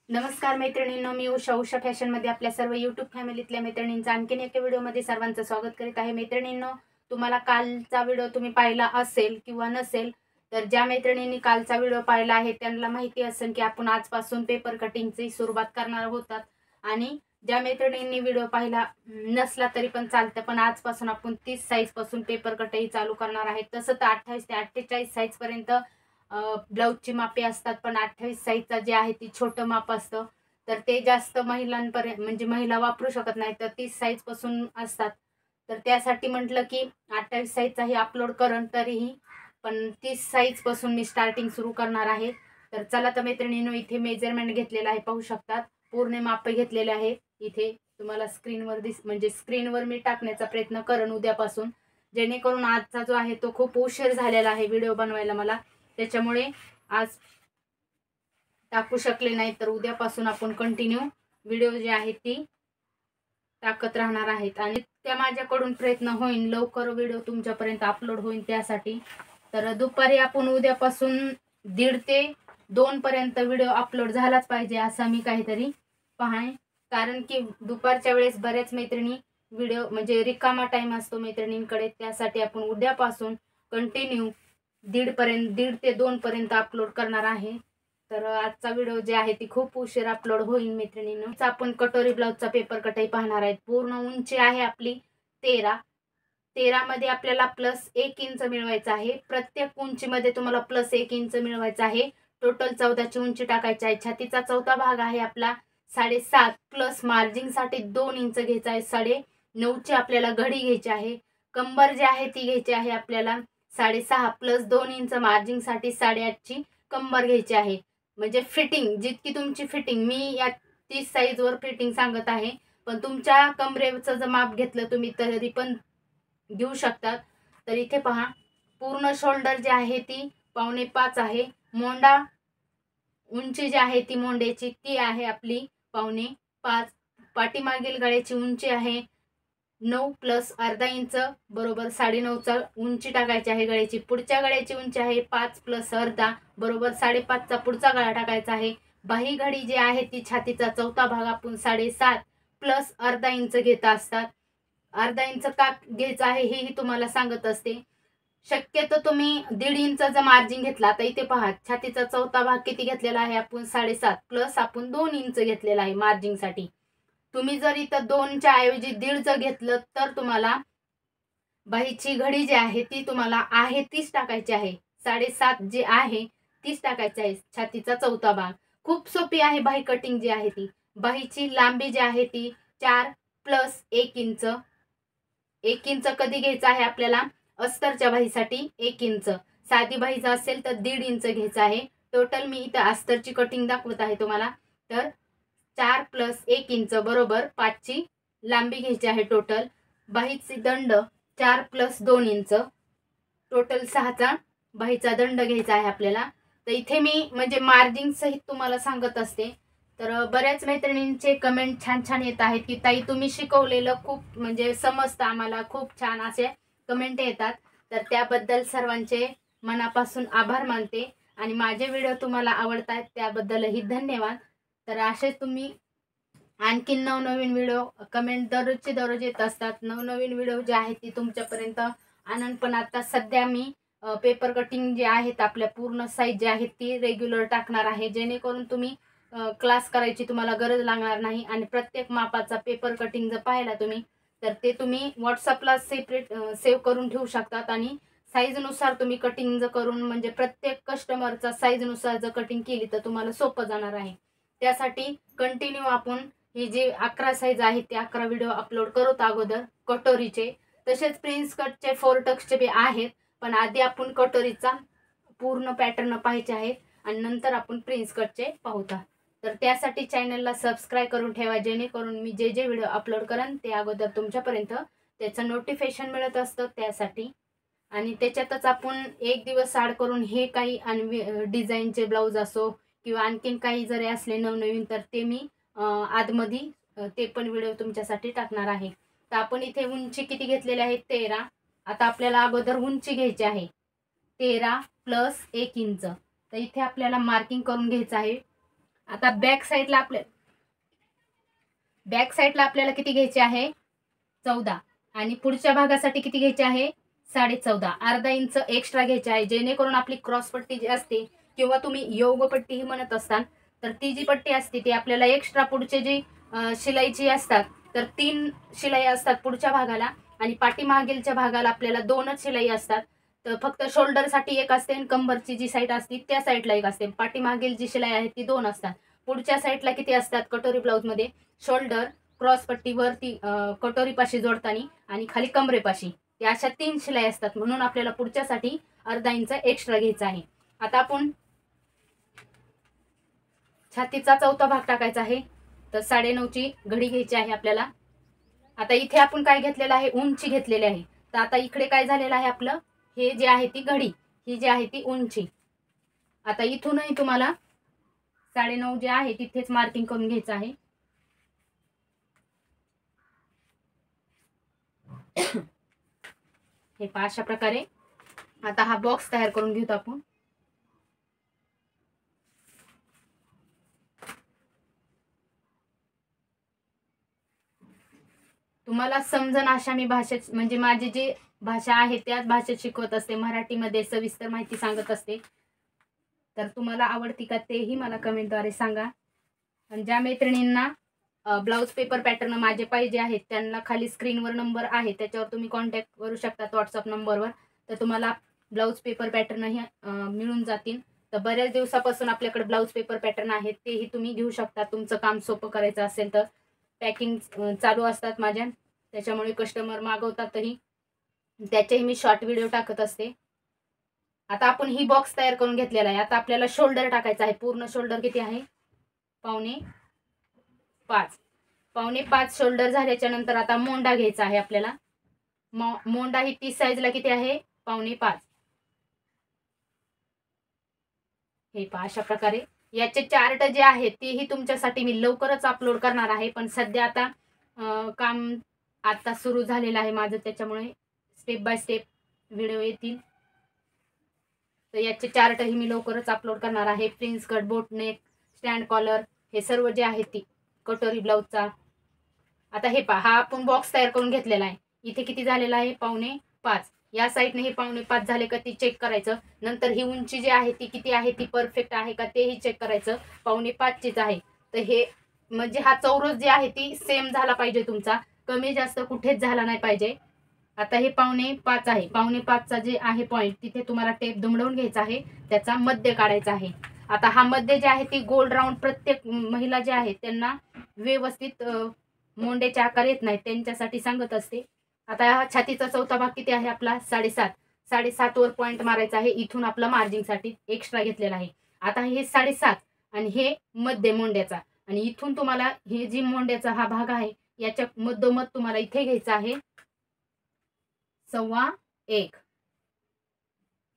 नमस्कार मैत्रिणींनो, मी उषा फॅशनमध्ये आपल्या सर्व यूट्यूब फॅमिलीतल्या मैत्रिणींचं आणखीन एका व्हिडिओमध्ये सर्वांचं स्वागत करीत आहे। मैत्रिणींनो, तुम्हाला कालचा व्हिडिओ तुम्ही पाहिला असेल किंवा नसेल, तर ज्या मैत्रिणींनी कालचा व्हिडिओ पाहिला आहे त्यांना माहिती असेल की आपण आजपासून पेपर कटिंगची सुरुवात करणार आहोत। आणि ज्या मैत्रिणींनी व्हिडिओ पाहिला नसला तरी पण चालतं, पण आजपासून आपण 30 साईज पासून पेपर कटिंग चालू करणार आहे। तसं तर 28 ते 48 साईज पर्यंत ब्लाऊजची मापे असतात, पण 28 साईजचा जे आहे ती छोटं माप असतं, तर ते जास्त महिलांपर्यंत म्हणजे महिला वापरू शकत नाही, तर 30 साईज पासून असतात। तर त्यासाठी म्हटलं की 28 साईजचाही अपलोड करण, तरीही पण 30 साईज पासून मी स्टार्टिंग सुरू करणार आहे। तर चला तर मैत्रिणींनो, इथे मेजरमेंट घेतलेलं आहे, पाहू शकतात पूर्ण माप घेतलेले आहे। इथे तुम्हाला स्क्रीनवर म्हणजे स्क्रीनवर मी टाकण्याचा प्रयत्न करेन उद्यापासून, जेणेकरून आजचा जो आहे तो खूप उशीर झालेला आहे व्हिडिओ बनवायला मला, त्याच्यामुळे आज टाकू शकले नाही। तर उद्यापासून आपण कंटिन्यू व्हिडिओ जे आहेत ती टाकत राहणार आहेत आणि त्या माझ्याकडून प्रयत्न होईल लवकर व्हिडिओ तुमच्यापर्यंत अपलोड होईल त्यासाठी। तर दुपारी आपण उद्यापासून 1:30 ते 2 पर्यंत व्हिडिओ अपलोड झालाच पाहिजे असं मी काहीतरी पाहणे, कारण की दुपारच्या वेळेस बऱ्याच मैत्रिणी व्हिडिओ म्हणजे रिकामा टाइम असतो मैत्रिणींकडे, त्यासाठी आपण उद्यापासून कंटिन्यू 1:30 ते 2 पर्यंत अपलोड करणार आहे। तर आजचा व्हिडिओ जे आहे ती खूप उशीर अपलोड होईल मैत्रिणींनो। आपण कटोरी ब्लाउजचा पेपर कटाई पाहणार आहेत। पूर्ण उंची आहे आपली 13 मध्ये आपल्याला +1 इंच मिळवायचं आहे। प्रत्येक उंचीमध्ये तुम्हाला +1 इंच मिळवायचं आहे। टोटल 14 ची उंची टाकायची आहे। छातीचा चौथा भाग आहे आपला 7.5 प्लस मार्जिन साठी 2 इंच घ्यायचा आहे। 9.5 ची आपल्याला घडी घ्यायची आहे। कंबर जी आहे ती घ्यायची आहे आपल्याला 6.5 प्लस 2 इंच मार्जिन साठी 8.5 ची कंबर घ्यायची आहे। म्हणजे फिटिंग जितकी तुमची फिटिंग, मी या 30 साईज वर फिटिंग सांगत आहे, पण तुमच्या कमरेचं जर माप घेतलं तुम्ही तरी पण घेऊ शकतात। तर इथे पहा पूर्ण शोल्डर जे आहे ती 4.5 आहे। मोंडा उंची जी आहे ती मोंड्याची ती आहे आपली 4.5। पाठीमागील गळ्याची उंची आहे 9 प्लस अर्धा इंच बरोबर 9.5 चा उंची टाकायची आहे गळ्याची। पुढच्या गळ्याची उंची आहे 5 प्लस अर्धा बरोबर 5.5 चा पुढचा गळा टाकायचा आहे। बाही घडी जी आहे ती छातीचा चौथा भाग आपण 7.5 प्लस अर्धा इंच घेत असतात। अर्धा इंच का घ्यायचा आहे हेही तुम्हाला सांगत असते। शक्यतो तुम्ही 1.5 इंचाचा मार्जिन घेतला, तर इथे पहा छातीचा चौथा भाग किती घेतलेला आहे आपण 7.5 प्लस आपण 2 इंच घेतलेला आहे मार्जिन साठी। तुम्ही जर इथं 2 च्या ऐवजी 1.5 जर घेतलं तर तुम्हाला बाहीची घडी जी आहे ती तुम्हाला आहे तीच टाकायची आहे। 7.5 जे आहे तीच टाकायची आहे। छातीचा चौथा भाग खूप सोपी आहे बाही कटिंग जी आहे ती। बाहीची लांबी जी आहे ती 4 प्लस 1 इंच। 1 इंच कधी घ्यायचा आहे आपल्याला अस्तरच्या बाहीसाठी 1 इंच। साधी बाहीचा असेल तर 1.5 इंच घ्यायचा आहे। टोटल मी इथं अस्तरची कटिंग दाखवत आहे तुम्हाला। तर 4 प्लस 1 इंच बरोबर 5 ची लांबी घ्यायची आहे टोटल। बाहीची दंड 4 प्लस 2 इंच टोटल 6 चा बाहीचा दंड घ्यायचा आहे आपल्याला। तर इथे मी म्हणजे मार्जिन सहित तुम्हाला सांगत असते। तर बऱ्याच मैत्रिणींचे कमेंट छान छान येत आहेत की ताई तुम्ही शिकवलेलं खूप म्हणजे समजतं आम्हाला, खूप छान असे कमेंट येतात। तर त्याबद्दल सर्वांचे मनापासून आभार मानते आणि माझे व्हिडिओ तुम्हाला आवडतात त्याबद्दलही धन्यवाद। तर असे तुम्ही आणखीन नवनवीन व्हिडिओ कमेंट दररोजचे दररोज येत असतात। नवनवीन व्हिडिओ जे आहेत ती तुमच्यापर्यंत आणून, पण आता सध्या मी पेपर कटिंग जे आहेत आपल्या पूर्ण साईज जे आहेत ती रेग्युलर टाकणार आहे, जेणेकरून तुम्ही क्लास करायची तुम्हाला गरज लागणार नाही। आणि प्रत्येक मापाचा पेपर कटिंग जर पाहिला तुम्ही तर ते तुम्ही व्हॉट्सअपला सेपरेट सेव्ह करून ठेवू शकतात आणि साईजनुसार तुम्ही कटिंग जर करून म्हणजे प्रत्येक कस्टमरचा साईजनुसार जर कटिंग केली तर तुम्हाला सोपं जाणार आहे। त्यासाठी कंटिन्यू आपण ही जी 11 साईज आहे ते 11 व्हिडिओ अपलोड करत अगोदर कटोरीचे, तसेच प्रिन्स कटचे 4 टक्सचे बी आहेत, पण आधी आपण कटोरीचा पूर्ण पॅटर्न पाहायचे आहे आणि नंतर आपण प्रिन्स कटचे पाहूया। तर त्यासाठी चॅनलला सबस्क्राइब करून ठेवा, जेणेकरून मी जे जे व्हिडिओ अपलोड करेन ते अगोदर तुमच्यापर्यंत त्याचं नोटिफिकेशन मिळत असतं त्यासाठी। आणि त्याच्यातच आपण एक दिवस आड करून हे काही डिझाईनचे ब्लाऊज असो किंवा आणखीन काही जरी असले नवनवीन तर ते मी आतमध्ये ते पण व्हिडिओ तुमच्यासाठी टाकणार आहे। तर आपण इथे उंची किती घेतलेली आहे 13। आता आपल्याला अगोदर उंची घ्यायची आहे 13 प्लस 1 इंच। तर इथे आपल्याला मार्किंग करून घ्यायचं आहे आता बॅक साईडला आपल्याला किती घ्यायचे आहे 14 आणि पुढच्या भागासाठी किती घ्यायचे आहे 14.5 अर्धा इंच एक्स्ट्रा घ्यायचे आहे, जेणेकरून आपली क्रॉस पट्टी जी असते किंवा तुम्ही योग पट्टी ही म्हणत असताल तर ती जी पट्टी असते ती आपल्याला एक्स्ट्रा पुढचे जी शिलाईची असतात तर 3 शिलाई असतात पुढच्या भागाला आणि पाठीमागीलच्या भागाला आपल्याला 2च शिलाई असतात. तर फक्त शोल्डरसाठी एक असते आणि कंबरची जी साईड असते त्या साईडला एक असते. पाठीमागील जी शिलाई आहे ती 2 असतात. पुढच्या साईडला किती असतात कटोरी ब्लाऊजमध्ये शोल्डर क्रॉस पट्टीवरती कटोरीपाशी जोडताना आणि खाली कमरेपाशी या अशा 3 शिलाई असतात, म्हणून आपल्याला पुढच्यासाठी अर्धा इंच एक्स्ट्रा घ्यायचा आहे. आता आपण छातीचा चौथा भाग टाकायचा आहे तर 9.5ची घडी घ्यायची आहे आपल्याला. आता इथे आपण काय घेतलेलं आहे उंची घेतलेली आहे. तर आता इकडे काय झालेलं आहे आपलं हे जे आहे ती घडी ही जी आहे ती उंची. आता इथूनही तुम्हाला 9.5 जे आहे तिथेच मार्किंग करून घ्यायचं आहे. हे पहा अशा प्रकारे. आता हा बॉक्स तयार करून घेऊ आपण. तुम्हाला समजन अशा मी भाषेत म्हणजे माझी जी भाषा आहे त्याच भाषेत शिकवत असते, मराठीमध्ये सविस्तर माहिती सांगत असते. तर तुम्हाला आवडती का तेही मला कमेंटद्वारे सांगा. आणि ज्या मैत्रिणींना ब्लाऊज पेपर पॅटर्न माझे पाहिजे आहेत त्यांना खाली स्क्रीनवर नंबर आहे त्याच्यावर तुम्ही कॉन्टॅक्ट करू शकता व्हॉट्सअप नंबरवर. तर तुम्हाला ब्लाऊज पेपर पॅटर्नही मिळून जातील. तर बऱ्याच दिवसापासून आपल्याकडे ब्लाऊज पेपर पॅटर्न आहेत तेही तुम्ही घेऊ शकता. तुमचं काम सोपं करायचं असेल तर पॅकिंग चालू असतात माझ्या, त्याच्यामुळे कस्टमर मागवतातही, त्याचेही मी शॉर्ट व्हिडिओ टाकत असते. आता आपण ही बॉक्स तयार करून घेतलेला आहे. आता आपल्याला शोल्डर टाकायचा आहे. पूर्ण शोल्डर किती आहे 5.5 5.5 शोल्डर झाल्याच्या नंतर आता मोंडा घ्यायचा आहे आपल्याला. मोंडा ही 30 साईजला किती आहे 5.5. हे पहा अशा प्रकारे. याचे चार्ट जे आहेत तेही तुमच्यासाठी मी लवकरच अपलोड करणार आहे, पण सध्या आता काम आता सुरू झालेलं आहे माझं, त्याच्यामुळे स्टेप बाय स्टेप व्हिडिओ येतील. तर याचे चार्टही मी लवकरच अपलोड करणार आहे. Prince cut, boatneck, stand collar हे सर्व जे आहे ती कटोरी ब्लाऊजचा. आता हे पहा हा आपण बॉक्स तयार करून घेतलेला आहे. इथे किती झालेला आहे 5.5. या साईडने हे 5.5 झाले का ती चेक करायचं. नंतर ही उंची जी आहे ती किती आहे ती परफेक्ट आहे का तेही चेक करायचं. 5.5चीच आहे. तर हे म्हणजे हा चौरस जे आहे ती सेम झाला पाहिजे तुमचा, कमी जास्त कुठेच झाला नाही पाहिजे. आता हे 5.5 आहे. 5.5चा जे आहे पॉईंट तिथे तुम्हाला टेप दुमडवून घ्यायचा आहे, त्याचा मध्य काढायचा आहे. आता हा मध्य जे आहे ती गोल राऊंड प्रत्येक महिला जे आहे त्यांना व्यवस्थित मोंडेचे आकार येत नाहीत त्यांच्यासाठी सांगत असते. आता हा छातीचा चौथा भाग किती आहे आपला 7.5 वर पॉईंट मारायचा आहे. इथून आपला मार्जिंगसाठी एक्स्ट्रा घेतलेला आहे. आता हे 7.5 आणि हे मध्य मोंड्याचा आणि इथून तुम्हाला हे जी मोंड्याचा हा भाग आहे याच्या मधोमध तुम्हाला इथे घ्यायचा आहे 1.25.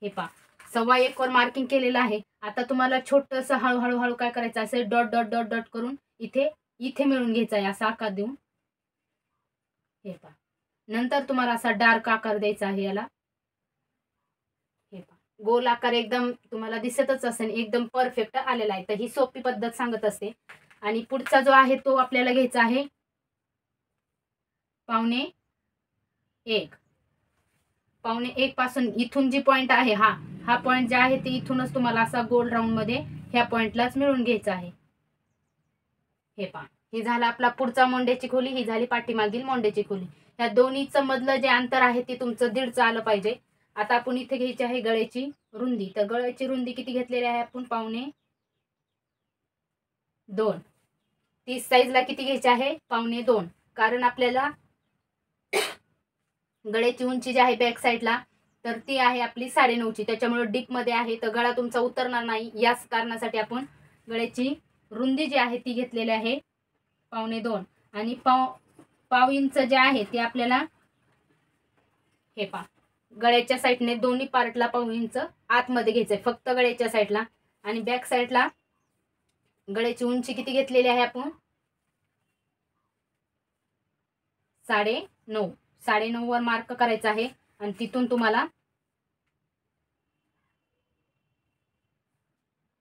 हे पहा 1.25 वर मार्किंग केलेलं आहे. आता तुम्हाला छोटंसं हळूहळू काय करायचं असेल डॉट डॉट डॉट डॉट करून इथे मिळून घ्यायचा आहे असा आकार देऊन. हे पहा नंतर तुम्हाला असा डार्क आकार द्यायचा आहे याला. हे पहा गोल आकार एकदम तुम्हाला दिसतच असेल एकदम परफेक्ट आलेला आहे. तर ही सोपी पद्धत सांगत असते. आणि पुढचा जो आहे तो आपल्याला घ्यायचा आहे 1.25. 1.25 पासून इथून जी पॉईंट आहे हा पॉईंट जे आहे ते इथूनच तुम्हाला असा गोल राऊंड मध्ये ह्या पॉईंटलाच मिळून घ्यायचा आहे. हे पहा ही झाला आपला पुढचा मोंड्याची खोली, ही झाली पाठीमागील मोंड्याची खोली. ह्या दोन्हीचं मधलं जे अंतर आहे ते तुमचं 1.5 आलं पाहिजे. आता आपण इथे घ्यायची आहे गळ्याची रुंदी. तर गळ्याची रुंदी किती घेतलेली आहे आपण 2.5. 30 साईजला किती घ्यायची आहे 2.5, कारण आपल्याला गळ्याची उंची जी आहे बॅक साईडला तर ती आहे आपली 9.5ची, त्याच्यामुळे डीप मध्ये आहे तर गळा तुमचा उतरणार नाही. याच कारणासाठी आपण गळ्याची रुंदी जी आहे ती घेतलेली आहे 2.5 आणि पाव इंच जे आहे ते आपल्याला हे पहा गळ्याच्या साईडने दोन्ही पार्टला 1.5 इंच आतमध्ये घ्यायचंय फक्त गळ्याच्या साईडला. आणि बॅक साईडला गळ्याची उंची किती घेतलेली आहे आपण 9.5. 9.5 वर मार्क करायचा आहे आणि तिथून तुम्हाला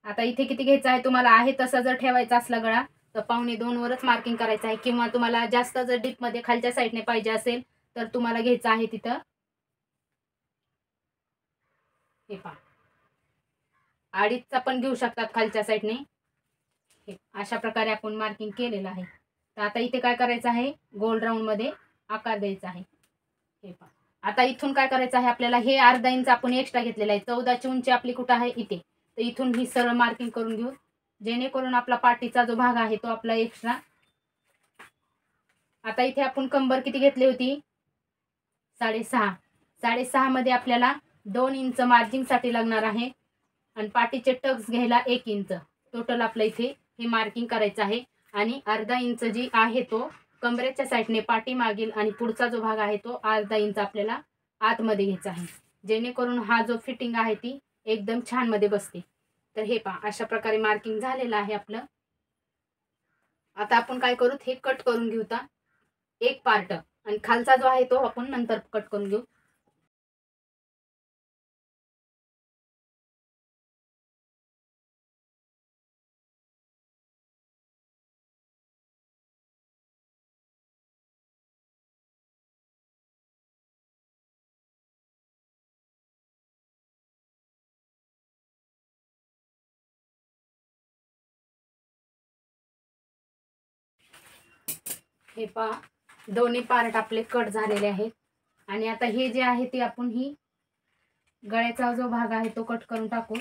आता इथे किती घ्यायचा आहे तुम्हाला, आहे तसा जर ठेवायचा असला गळा तर 1.25 वरच मार्किंग करायचं आहे, किंवा तुम्हाला जास्त जर डीपमध्ये खालच्या साईडने पाहिजे असेल तर तुम्हाला घ्यायचं आहे तिथं हे पहा 2.5चा पण घेऊ शकतात खालच्या साईडने. अशा प्रकारे आपण मार्किंग केलेलं आहे. तर आता इथे काय करायचं आहे, गोल राऊंड मध्ये आकार द्यायचा आहे. हे पहा आता इथून काय करायचं आहे आपल्याला, हे अर्धा इंच आपण एक्स्ट्रा घेतलेला आहे. 14ची उंची आपली कुठं आहे इथे, तर इथून ही सरळ मार्किंग करून घेऊ, जेणेकरून आपला पाठीचा जो भाग आहे तो आपला एक्स्ट्रा. आता इथे आपण कंबर किती घेतली होती, 6.5 मध्ये आपल्याला 2 इंच मार्जिन साठी लागणार आहे, आणि पाठीचे टक्स घ्यायला 1 इंच. टोटल आपलं इथे हे मार्किंग करायचं आहे. आणि अर्धा इंच जी आहे तो कमरेच्या साईडने पाठी मागील, आणि पुढचा जो भाग आहे तो अर्धा इंच आपल्याला आतमध्ये घ्यायचा आहे, जेणेकरून हा जो फिटिंग आहे ती एकदम छान मध्ये बसते. तर हे पहा अशा प्रकारे मार्किंग झालेलं आहे आपलं. आता आपण काय करू, हे कट करून घेऊ आता एक पार्ट, आणि खालचा जो आहे तो आपण नंतर कट करून घेऊ. हे पहा दोन्ही पार्ट आपले कट झालेले आहेत. आणि आता हे जे आहे ते आपण ही गळ्याचा जो भाग आहे तो कट करून टाकू.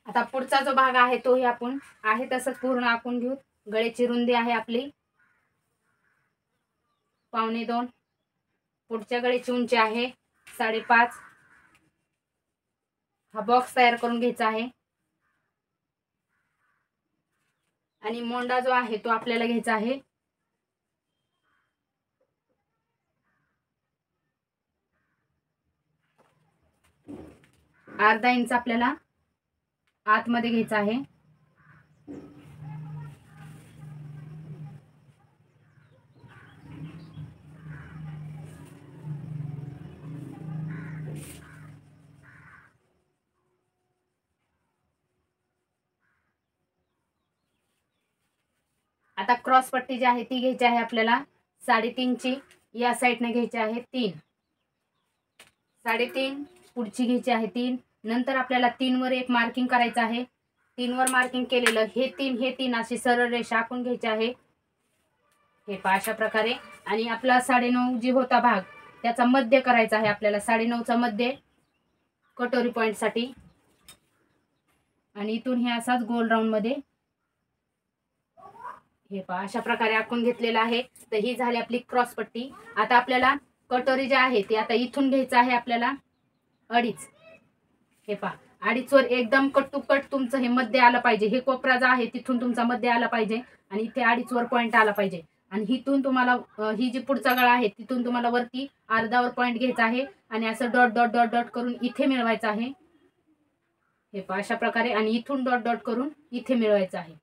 आता पुढचा जो भाग आहे तो ही आपण आहे तसंच पूर्ण आखून घेऊ. गळ्याची रुंदी आहे आपली 1.25. पुढच्या गळ्याची उंची आहे 5.5. हा बॉक्स तयार करून घ्यायचा आहे. आणि मोंडा जो आहे तो आपल्याला घ्यायचा आहे 1/2 इंच आपल्याला आतमध्ये घ्यायचा आहे. आता क्रॉस पट्टी जी आहे ती घ्यायची आहे आपल्याला 3.5ची. या साईडने घ्यायची आहे 3. 3.5 पुढची घ्यायची आहे 3. नंतर आपल्याला 3 वर एक मार्किंग करायचं आहे. 3 वर मार्किंग केलेलं हे 3 अशी सरळ रेषा आखून घ्यायची आहे. हे पहा अशा प्रकारे. आणि आपला 9.5 जी होता भाग त्याचा मध्य करायचा आहे आपल्याला. 9.5चा मध्य कटोरी पॉइंट साठी. आणि इथून हे असाच गोल राऊंड मध्ये हे पहा अशा प्रकारे आखून घेतलेला आहे. तर ही झाली आपली क्रॉस पट्टी. आता आपल्याला कटोरी जी आहे ती आता इथून घ्यायचं आहे आपल्याला 2.5. हे पहा 2.5 वर एकदम कट टू कट तुमचं हे मध्य आलं पाहिजे. हे कोपरा जो आहे तिथून तुमचा मध्य आला पाहिजे, आणि इथे 2.5 वर पॉइंट आला पाहिजे. आणि इथून तुम्हाला ही जी पुढचा गळा आहे तिथून तुम्हाला वरती अर्धावर पॉइंट घ्यायचा आहे, आणि असं डॉट डॉट डॉट डॉट करून इथे मिळवायचं आहे. हे पहा अशा प्रकारे. आणि इथून डॉट डॉट करून इथे मिळवायचं आहे.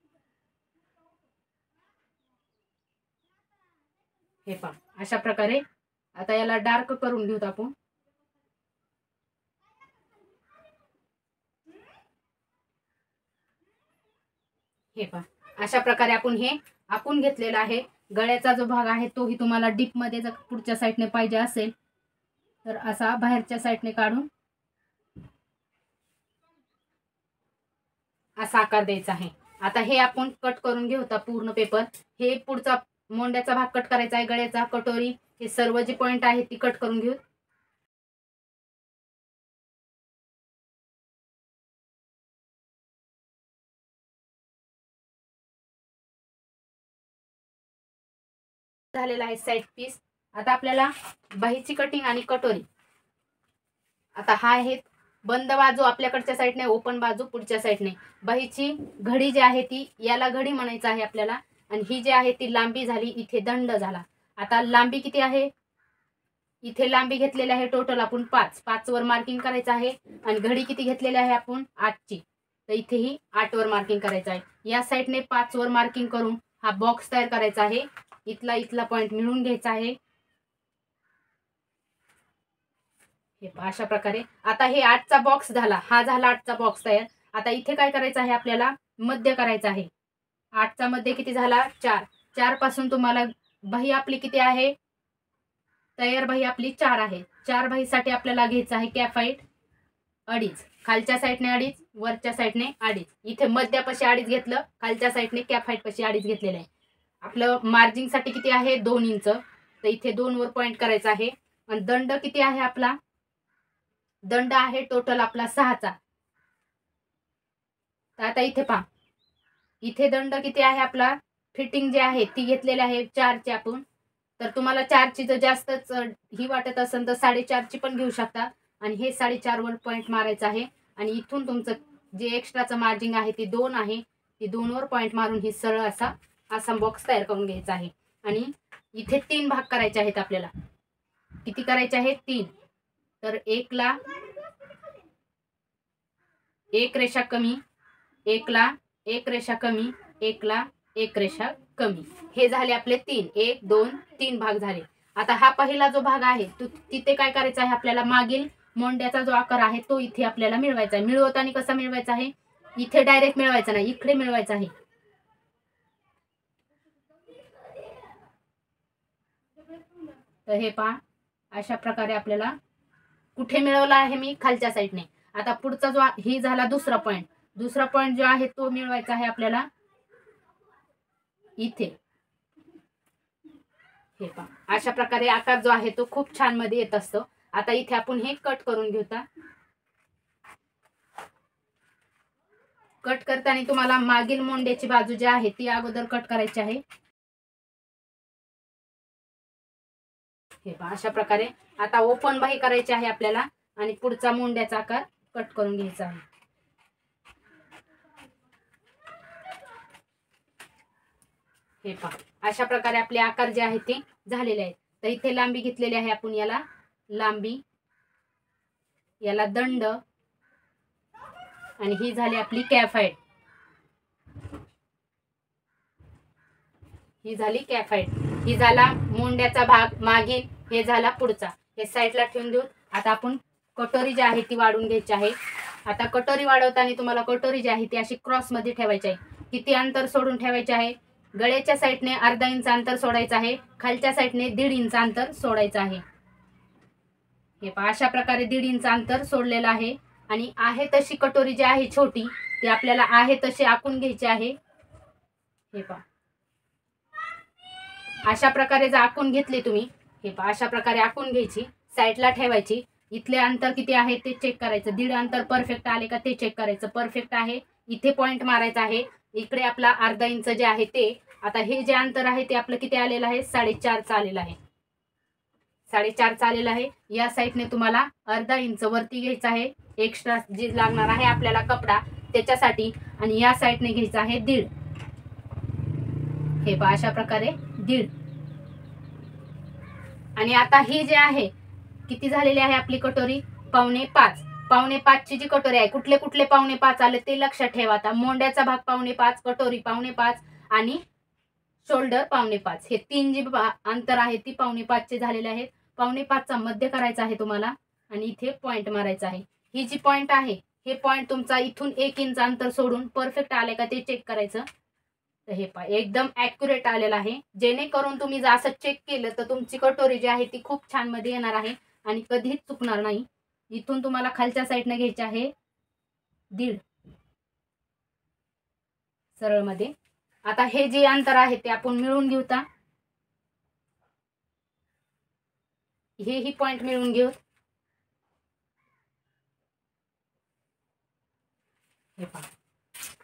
हे पहा अशा प्रकारे. आता याला डार्क करून घेऊत आपण. हे पहा अशा प्रकारे आपण हे आखून घेतलेलं आहे. गळ्याचा जो भाग आहे तोही तुम्हाला डीप मध्ये जर पुढच्या साईडने पाहिजे असेल तर असा बाहेरच्या साईडने काढून असा आकार द्यायचा आहे. आता हे आपण कट करून घेऊ आता पूर्ण पेपर. हे पुढचा मोंड्याचा भाग कट करायचा आहे, गळ्याचा, कटोरी, हे सर्व जे पॉइंट आहे ती कट करून घेऊ. झालेला आहे साइड पीस. आता आपल्याला बाहीची कटिंग आणि कटोरी. आता हा आहे बंद बाजू आपल्याकडच्या साईडने, ओपन बाजू पुढच्या साईडने. बाहीची घडी जी आहे ती याला घडी म्हणायचं आहे आपल्याला. आणि ही जी आहे ती लांबी झाली, इथे दंड झाला. आता लांबी किती आहे, इथे लांबी घेतलेली आहे टोटल आपण 5 वर मार्किंग करायचं आहे. आणि घडी किती घेतलेली आहे आपण 8ची, तर इथेही 8 वर मार्किंग करायचं आहे. या साईडने 5 वर मार्किंग करून हा बॉक्स तयार करायचा आहे. इथला पॉइंट मिळून घ्यायचा आहे. हे पहा अशा प्रकारे. आता हे 8चा बॉक्स झाला, हा झाला 8चा बॉक्स तयार. आता इथे काय करायचं आहे आपल्याला, मध्य करायचं आहे. 8चा मध्ये किती झाला, 4. 4 पासून तुम्हाला बाही आपली किती आहे, तयार बाही आपली 4 आहे. 4 बाहीसाठी आपल्याला घ्यायचं आहे कॅफाईट 2.5. खालच्या साईडने 2.5, वरच्या साईडने 2.5. इथे मध्यापाशी 2.5 घेतलं, खालच्या साईडने कॅफाईट पाशी 2.5 घेतलेलं आहे. आपलं मार्जिंगसाठी किती आहे, 2 इंच. तर इथे 2 वर पॉईंट करायचा आहे. आणि दंड किती आहे आपला, दंड आहे टोटल आपला 6चा. तर आता इथे पहा, इथे दंड किती आहे आपला, फिटिंग जे आहे ती घेतलेली आहे 4ची आपण. तर तुम्हाला 4ची जर जास्तच ही वाटत असेल तर 4.5ची पण घेऊ शकता. आणि हे 4.5 वर पॉईंट मारायचं आहे. आणि इथून तुमचं जे एक्स्ट्राचं मार्जिंग आहे ते 2 आहे, ते 2 वर पॉईंट मारून ही सरळ असा बॉक्स तयार करून घ्यायचा आहे. आणि इथे 3 भाग करायचे आहेत आपल्याला. किती करायचे आहेत, 3. तर 1ला 1 रेषा कमी, 1ला 1 रेषा कमी, 1ला 1 रेषा कमी. हे झाले आपले 3, 1 2 3 भाग झाले. आता हा पहिला जो भाग आहे तो तिथे काय करायचा आहे आपल्याला, मागील मोंड्याचा जो आकार आहे तो इथे आपल्याला मिळवायचा आहे. मिळवताना कसा मिळवायचा आहे, इथे डायरेक्ट मिळवायचा नाही, इकडे मिळवायचा आहे. तर हे पहा अशा प्रकारे आपल्याला कुठे मिळवला आहे मी, खालच्या साईडने. आता पुढचा जो ही झाला दुसरा पॉईंट. दुसरा पॉईंट जो आहे तो मिळवायचा आहे आपल्याला इथे. हे पहा अशा प्रकारे आकार जो आहे तो खूप छान मध्ये येत असतो. आता इथे आपण हे कट करून घेऊया. कट करताना तुम्हाला मागील मोंड्याची बाजू जी आहे ती अगोदर कट करायची आहे. हे पहा अशा प्रकारे. आता ओपन बाही करायची आहे आपल्याला आणि पुढचा मोंड्याचा आकार कट करून घ्यायचा आहे. हे पहा अशा प्रकारे आपले आकार जे आहेत ते झालेले आहेत. तर इथे लांबी घेतलेली आहे आपण, याला लांबी, याला दंड, आणि ही झाली आपली कॅफाईट. ही झाली कॅफाईट. ही झाला मोंड्याचा भाग मागील, हे झाला पुढचा. हे साईडला ठेवून देऊ. आता आपण कटोरी जी आहे ती वाढून घ्यायची आहे. आता कटोरी वाढवताना तुम्हाला कटोरी जी आहे ती अशी क्रॉस मध्ये ठेवायची आहे. किती अंतर सोडून ठेवायचे आहे, गळ्याच्या साईडने अर्धा इंच अंतर सोडायचं आहे, खालच्या साईडने 1.5 इंच अंतर सोडायचं आहे. हे पहा अशा प्रकारे 1.5 इंच अंतर सोडलेलं आहे. आणि आहे तशी कटोरी जी आहे छोटी ती आपल्याला आहे तशी आखून घ्यायची आहे. हे पहा अशा प्रकारे जर आखून घेतली तुम्ही, हे पहा अशा प्रकारे आखून घ्यायची, साईडला ठेवायची. इथले अंतर किती आहे ते चेक करायचं. 1.5 अंतर परफेक्ट आले का ते चेक करायचं. परफेक्ट आहे, इथे पॉईंट मारायचा आहे. इकडे आपला अर्धा इंच जे आहे ते. आता हे जे अंतर आहे ते आपलं किती आलेलं आहे, 4.5 आलेलं आहे. 4.5 आलेलं आहे. या साईडने तुम्हाला अर्धा इंच वरती घ्यायचं आहे, एक्स्ट्रा जे लागणार आहे आपल्याला कपडा त्याच्यासाठी. आणि या साईडने घ्यायचं आहे 1.5. हे पहा अशा प्रकारे 1.5. आणि आता ही जे आहे किती झालेली आहे आपली कटोरी, 4.25. 4.25ची जी कटोरी आहे, कुठले कुठले 4.25 आले ते लक्षात ठेवा. आता मोंड्याचा भाग 4.25, कटोरी 4.25 आणि शोल्डर 4.25. हे 3 जी अंतर आहे ती 4.25चे झालेले आहेत. 4.25चा मध्य करायचा आहे तुम्हाला आणि इथे पॉईंट मारायचा आहे. ही जी पॉईंट आहे हे पॉईंट तुमचा इथून 1 इंच अंतर सोडून परफेक्ट आले का ते चेक करायचं. तर हे पहा एकदम ॲक्युरेट आलेलं आहे. जेणेकरून तुम्ही जर असं चेक केलं तर तुमची कटोरी जी आहे ती खूप छान मध्ये येणार आहे आणि कधीच चुकणार नाही. इथून तुम्हाला खालच्या साईडने घ्यायचे आहे 1.5 सरळ मध्ये. आता हे जे अंतर आहे ते आपण मिळून घेऊया. ही पॉईंट मिळून घेऊ. हे पहा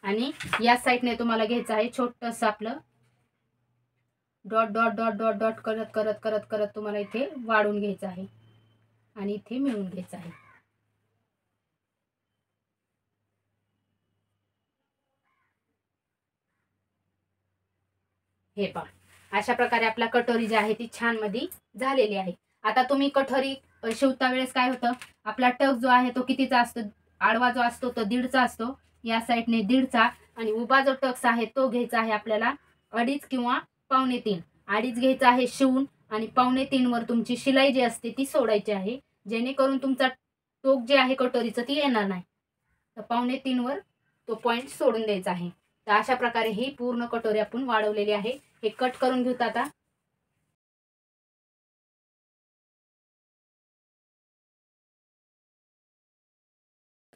आणि या साईडने तुम्हाला घ्यायचं आहे छोटस आपलं dot dot dot dot dot करत करत करत करत तुम्हाला इथे वाढून घ्यायचं आहे आणि इथे मिळून घ्यायचं आहे. हे पहा अशा प्रकारे आपला कटोरी जी आहे ती छान मध्ये झालेली आहे. आता तुम्ही कटोरी शिवता वेळेस काय होतं, आपला टक जो आहे तो कितीचा असतो, आडवा जो असतो तो 1.5चा असतो, या साईडने 1.5चा. आणि उभा जो टक्स आहे तो घ्यायचा आहे आपल्याला 2.5 किंवा 2.25. 2.5 घ्यायचा आहे शिवून आणि 2.25 वर तुमची शिलाई जी असते ती सोडायची आहे. जेणेकरून तुमचा टोक जे आहे कटोरीचं ती येणार नाही. तर 2.25 वर तो पॉईंट सोडून द्यायचा आहे. तर अशा प्रकारे ही पूर्ण कटोरी आपण वाढवलेली आहे. हे कट करून घेऊत आता.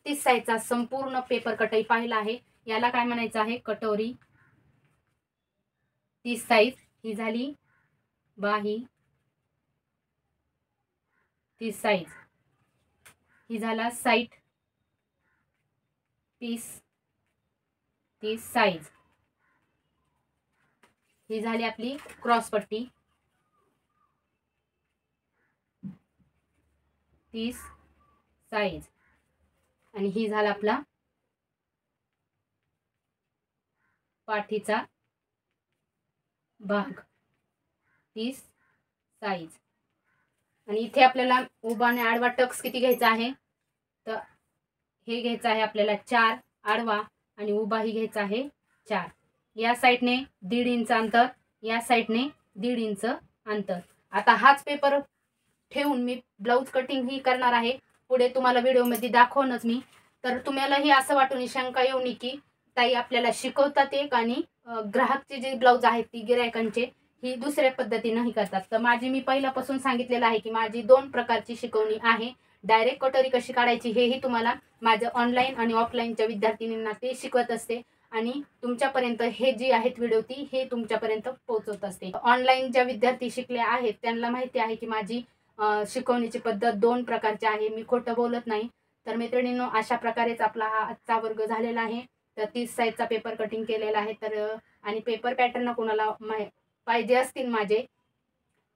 तीस साईजचा संपूर्ण पेपर कटाई पाहिला आहे. याला काय म्हणायचं आहे, कटोरी 30 साईज. ही झाली बाही 30 साईज. ही झाला साईड पीस 30 साईज. ही झाली आपली क्रॉस पट्टी 30 साईज. आणि ही झाला आपला पाठीचा भाग 30 साईज. आणि इथे आपल्याला उभा आणि आडवा टक्स किती घ्यायचा आहे, तर हे घ्यायचं आहे आपल्याला 4 आडवा आणि उभाही घ्यायचा आहे 4. या साईडने 1.5 इंच अंतर, या साईडने 1.5 इंच अंतर. आता हाच पेपर ठेवून मी ब्लाऊज कटिंग ही करणार आहे. पुढे तुम्हाला व्हिडिओमध्ये दाखवणच मी. तर तुम्हालाही असं वाटून शंका येऊ नये की ताई आपल्याला शिकवतात एक आणि ग्राहकचे जे ब्लाऊज आहेत ती गिरायकांचे ही दुसऱ्या पद्धतीने करतात. तर माझी मी पहिल्यापासून सांगितलेलं आहे की माझी 2 प्रकारची शिकवणी आहे. डायरेक्ट कटोरी कशी काढायची हेही तुम्हाला माझं ऑनलाईन आणि ऑफलाईनच्या विद्यार्थिनींना ते शिकवत असते. आणि तुमच्यापर्यंत हे जी आहेत व्हिडिओ ती हे तुमच्यापर्यंत पोहोचवत असते. ऑनलाईन ज्या विद्यार्थी शिकले आहेत त्यांना माहिती आहे की माझी शिकवण्याची पद्धत 2 प्रकारची आहे. मी खोटं बोलत नाही. तर मैत्रिणींनो, अशा प्रकारेच आपला हा आजचा वर्ग झालेला आहे. तर 30 साईजचा पेपर कटिंग केलेला आहे. तर आणि पेपर पॅटर्न कोणाला पाहिजे असतील माझे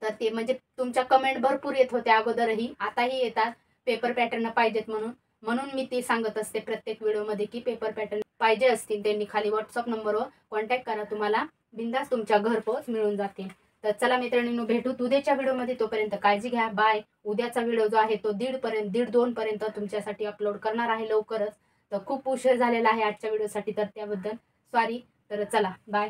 तर ते म्हणजे तुमच्या कमेंट भरपूर येत होत्या अगोदरही, आताही येतात पेपर पॅटर्न पाहिजेत म्हणून मी ते सांगत असते प्रत्येक व्हिडिओमध्ये की पेपर पॅटर्न पाहिजे असतील त्यांनी खाली व्हॉट्सअप नंबरवर कॉन्टॅक्ट करा. तुम्हाला बिंदास तुमच्या घरपोच मिळून जातील. तर चला मैत्रिणींनो, भेटू उद्याच्या व्हिडिओमध्ये. तोपर्यंत काळजी घ्या. बाय. उद्याचा व्हिडिओ जो आहे तो 1:30 पर्यंत तुमच्यासाठी अपलोड करणार आहे लवकरच. तर खूप उशीर झालेला आहे आजच्या व्हिडिओसाठी, तर त्याबद्दल सॉरी. तर चला बाय.